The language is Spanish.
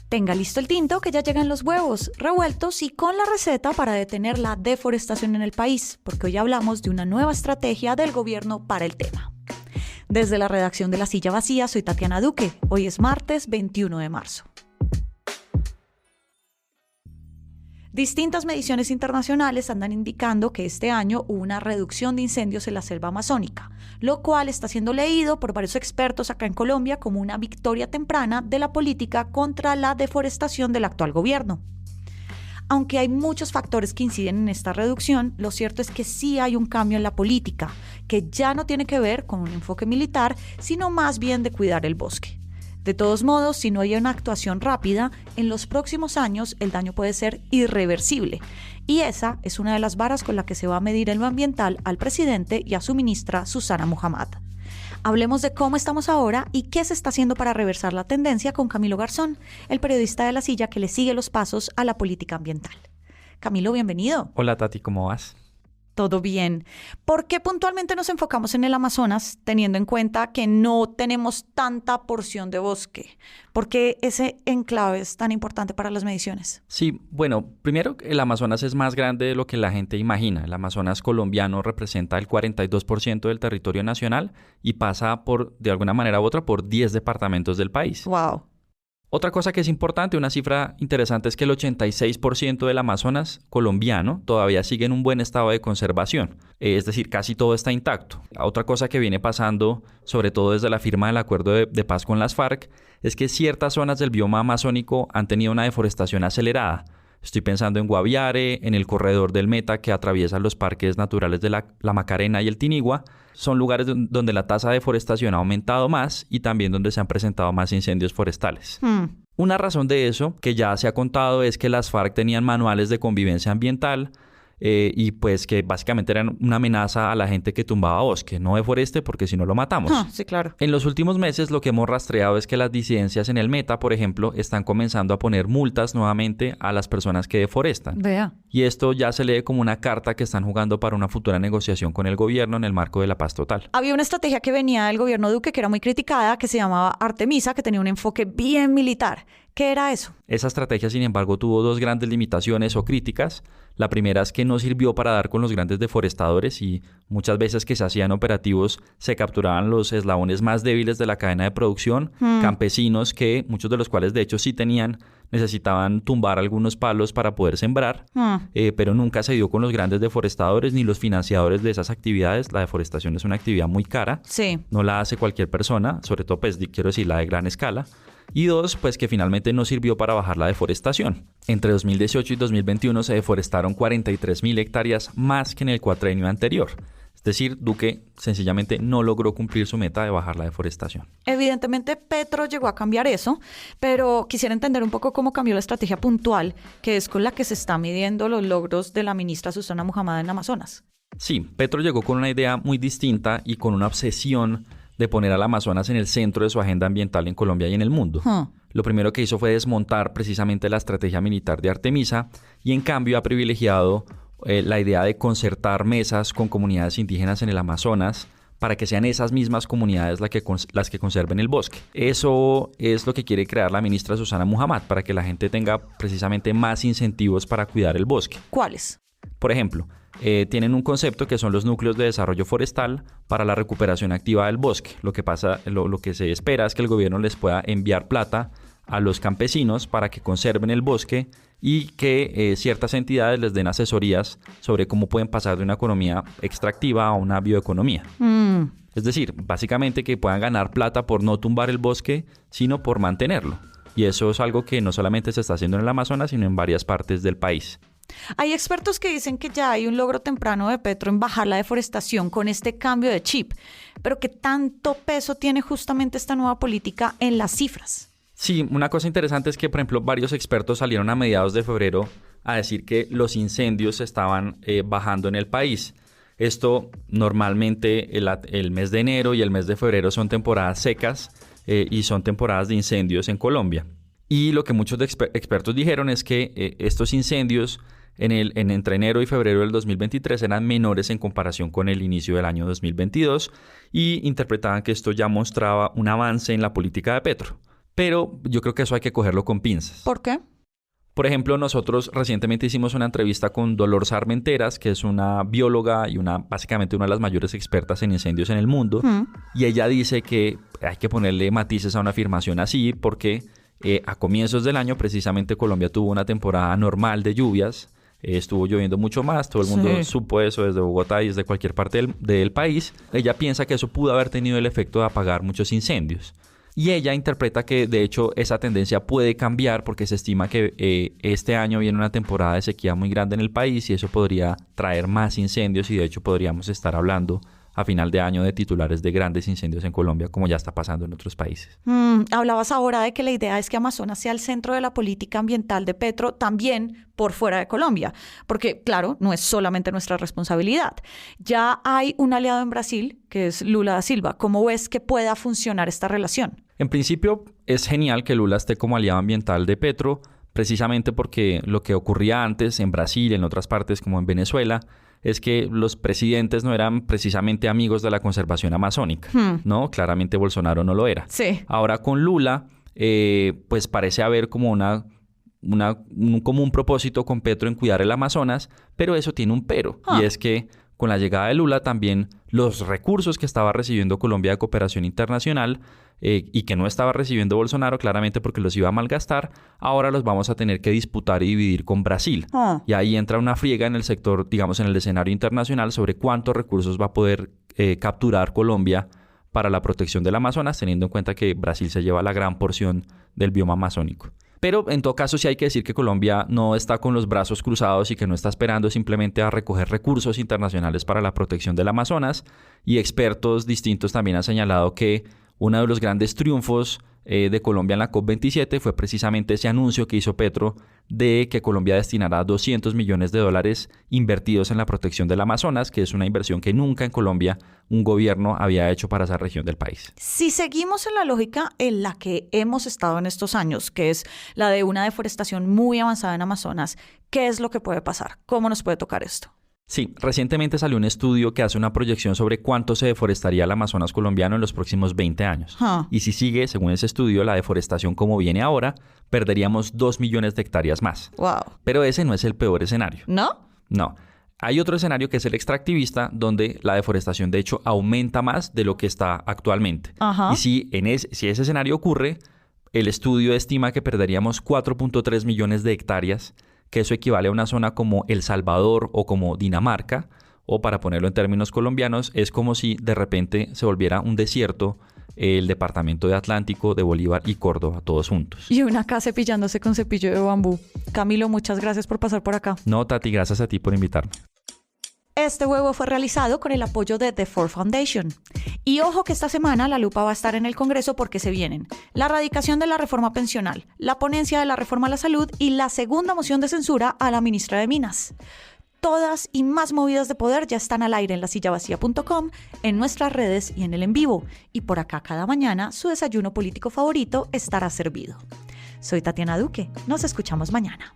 Tenga listo el tinto que ya llegan los huevos revueltos y con la receta para detener la deforestación en el país, porque hoy hablamos de una nueva estrategia del gobierno para el tema. Desde la redacción de La Silla Vacía, soy Tatiana Duque. Hoy es martes 21 de marzo. Distintas mediciones internacionales andan indicando que este año hubo una reducción de incendios en la selva amazónica, lo cual está siendo leído por varios expertos acá en Colombia como una victoria temprana de la política contra la deforestación del actual gobierno. Aunque hay muchos factores que inciden en esta reducción, lo cierto es que sí hay un cambio en la política, que ya no tiene que ver con un enfoque militar, sino más bien de cuidar el bosque. De todos modos, si no hay una actuación rápida, en los próximos años el daño puede ser irreversible. Y esa es una de las varas con la que se va a medir en lo ambiental al presidente y a su ministra Susana Muhammad. Hablemos de cómo estamos ahora y qué se está haciendo para reversar la tendencia con Camilo Garzón, el periodista de La Silla que le sigue los pasos a la política ambiental. Camilo, bienvenido. Hola Tati, ¿cómo vas? Todo bien. ¿Por qué puntualmente nos enfocamos en el Amazonas, teniendo en cuenta que no tenemos tanta porción de bosque? ¿Por qué ese enclave es tan importante para las mediciones? Sí, bueno, primero el Amazonas es más grande de lo que la gente imagina. El Amazonas colombiano representa el 42% del territorio nacional y pasa de alguna manera u otra, por 10 departamentos del país. ¡Wow! Otra cosa que es importante, una cifra interesante, es que el 86% del Amazonas colombiano todavía sigue en un buen estado de conservación. Es decir, casi todo está intacto. Otra cosa que viene pasando, sobre todo desde la firma del acuerdo de paz con las FARC, es que ciertas zonas del bioma amazónico han tenido una deforestación acelerada. Estoy pensando en Guaviare, en el corredor del Meta que atraviesa los parques naturales de la Macarena y el Tinigua. Son lugares donde la tasa de deforestación ha aumentado más y también donde se han presentado más incendios forestales. Una razón de eso, que ya se ha contado, es que las FARC tenían manuales de convivencia ambiental y pues que básicamente eran una amenaza a la gente que tumbaba bosque. No deforeste porque si no lo matamos. Sí, claro. En los últimos meses lo que hemos rastreado es que las disidencias en el Meta, por ejemplo, están comenzando a poner multas nuevamente a las personas que deforestan. Vea. Y esto ya se lee como una carta que están jugando para una futura negociación con el gobierno en el marco de la paz total. Había una estrategia que venía del gobierno Duque que era muy criticada, que se llamaba Artemisa, que tenía un enfoque bien militar. ¿Qué era eso? Esa estrategia, sin embargo, tuvo dos grandes limitaciones o críticas. La primera es que no sirvió para dar con los grandes deforestadores y muchas veces que se hacían operativos se capturaban los eslabones más débiles de la cadena de producción, campesinos que, muchos de los cuales de hecho sí necesitaban tumbar algunos palos para poder sembrar, pero nunca se dio con los grandes deforestadores ni los financiadores de esas actividades. La deforestación es una actividad muy cara, sí. No la hace cualquier persona, sobre todo pues quiero decir la de gran escala. Y dos, pues que finalmente no sirvió para bajar la deforestación. Entre 2018 y 2021 se deforestaron 43.000 hectáreas más que en el cuatrienio anterior. Es decir, Duque sencillamente no logró cumplir su meta de bajar la deforestación. Evidentemente Petro llegó a cambiar eso, pero quisiera entender un poco cómo cambió la estrategia puntual, que es con la que se está midiendo los logros de la ministra Susana Muhammad en Amazonas. Sí, Petro llegó con una idea muy distinta y con una obsesión de poner al Amazonas en el centro de su agenda ambiental en Colombia y en el mundo. Lo primero que hizo fue desmontar precisamente la estrategia militar de Artemisa y en cambio ha privilegiado la idea de concertar mesas con comunidades indígenas en el Amazonas para que sean esas mismas comunidades las que conserven el bosque. Eso es lo que quiere crear la ministra Susana Muhammad, para que la gente tenga precisamente más incentivos para cuidar el bosque. ¿Cuáles? Por ejemplo, tienen un concepto que son los núcleos de desarrollo forestal para la recuperación activa del bosque. Lo que se espera es que el gobierno les pueda enviar plata a los campesinos para que conserven el bosque y que ciertas entidades les den asesorías sobre cómo pueden pasar de una economía extractiva a una bioeconomía. Es decir, básicamente que puedan ganar plata por no tumbar el bosque, sino por mantenerlo. Y eso es algo que no solamente se está haciendo en el Amazonas, sino en varias partes del país. Hay expertos que dicen que ya hay un logro temprano de Petro en bajar la deforestación con este cambio de chip, pero ¿qué tanto peso tiene justamente esta nueva política en las cifras? Sí, una cosa interesante es que, por ejemplo, varios expertos salieron a mediados de febrero a decir que los incendios estaban bajando en el país. Esto normalmente el mes de enero y el mes de febrero son temporadas secas y son temporadas de incendios en Colombia. Y lo que muchos expertos dijeron es que estos incendios entre enero y febrero del 2023 eran menores en comparación con el inicio del año 2022 y interpretaban que esto ya mostraba un avance en la política de Petro. pero yo creo que eso hay que cogerlo con pinzas. ¿Por qué? Por ejemplo, nosotros recientemente hicimos una entrevista con Dolores Armenteras, que es una bióloga y básicamente una de las mayores expertas en incendios en el mundo. Y ella dice que hay que ponerle matices a una afirmación así porque a comienzos del año precisamente Colombia tuvo una temporada normal de lluvias. Estuvo lloviendo mucho más, todo el mundo supo eso desde Bogotá y desde cualquier parte del país. Ella piensa que eso pudo haber tenido el efecto de apagar muchos incendios. Y ella interpreta que, de hecho, esa tendencia puede cambiar porque se estima que este año viene una temporada de sequía muy grande en el país y eso podría traer más incendios y, de hecho, podríamos estar hablando a final de año de titulares de grandes incendios en Colombia, como ya está pasando en otros países. Hablabas ahora de que la idea es que Amazonas sea el centro de la política ambiental de Petro, también por fuera de Colombia, porque, claro, no es solamente nuestra responsabilidad. Ya hay un aliado en Brasil, que es Lula da Silva. ¿Cómo ves que pueda funcionar esta relación? En principio, es genial que Lula esté como aliado ambiental de Petro, precisamente porque lo que ocurría antes en Brasil, en otras partes como en Venezuela, es que los presidentes no eran precisamente amigos de la conservación amazónica, ¿no? Claramente Bolsonaro no lo era. Sí. Ahora con Lula, pues parece haber como un común propósito con Petro en cuidar el Amazonas, pero eso tiene un pero, y es que con la llegada de Lula también los recursos que estaba recibiendo Colombia de cooperación internacional y que no estaba recibiendo Bolsonaro, claramente porque los iba a malgastar, ahora los vamos a tener que disputar y dividir con Brasil. Y ahí entra una friega en el sector, digamos, en el escenario internacional sobre cuántos recursos va a poder capturar Colombia para la protección del Amazonas, teniendo en cuenta que Brasil se lleva la gran porción del bioma amazónico. Pero en todo caso sí hay que decir que Colombia no está con los brazos cruzados y que no está esperando simplemente a recoger recursos internacionales para la protección del Amazonas, y expertos distintos también han señalado que uno de los grandes triunfos de Colombia en la COP27 fue precisamente ese anuncio que hizo Petro de que Colombia destinará $200 millones invertidos en la protección del Amazonas, que es una inversión que nunca en Colombia un gobierno había hecho para esa región del país. Si seguimos en la lógica en la que hemos estado en estos años, que es la de una deforestación muy avanzada en Amazonas, ¿qué es lo que puede pasar? ¿Cómo nos puede tocar esto? Sí, recientemente salió un estudio que hace una proyección sobre cuánto se deforestaría el Amazonas colombiano en los próximos 20 años. Y si sigue, según ese estudio, la deforestación como viene ahora, perderíamos 2 millones de hectáreas más. Wow. Pero ese no es el peor escenario. ¿No? No. Hay otro escenario que es el extractivista, donde la deforestación, de hecho, aumenta más de lo que está actualmente. Y si ese escenario ocurre, el estudio estima que perderíamos 4.3 millones de hectáreas, que eso equivale a una zona como El Salvador o como Dinamarca, o para ponerlo en términos colombianos, es como si de repente se volviera un desierto el departamento de Atlántico, de Bolívar y Córdoba, todos juntos. Y una acá cepillándose con cepillo de bambú. Camilo, muchas gracias por pasar por acá. No, Tati, gracias a ti por invitarme. Este huevo fue realizado con el apoyo de The Ford Foundation. Y ojo que esta semana la lupa va a estar en el Congreso porque se vienen la erradicación de la reforma pensional, la ponencia de la reforma a la salud y la segunda moción de censura a la ministra de Minas. Todas y más movidas de poder ya están al aire en lasillavacía.com, en nuestras redes y en el en vivo. Y por acá cada mañana su desayuno político favorito estará servido. Soy Tatiana Duque. Nos escuchamos mañana.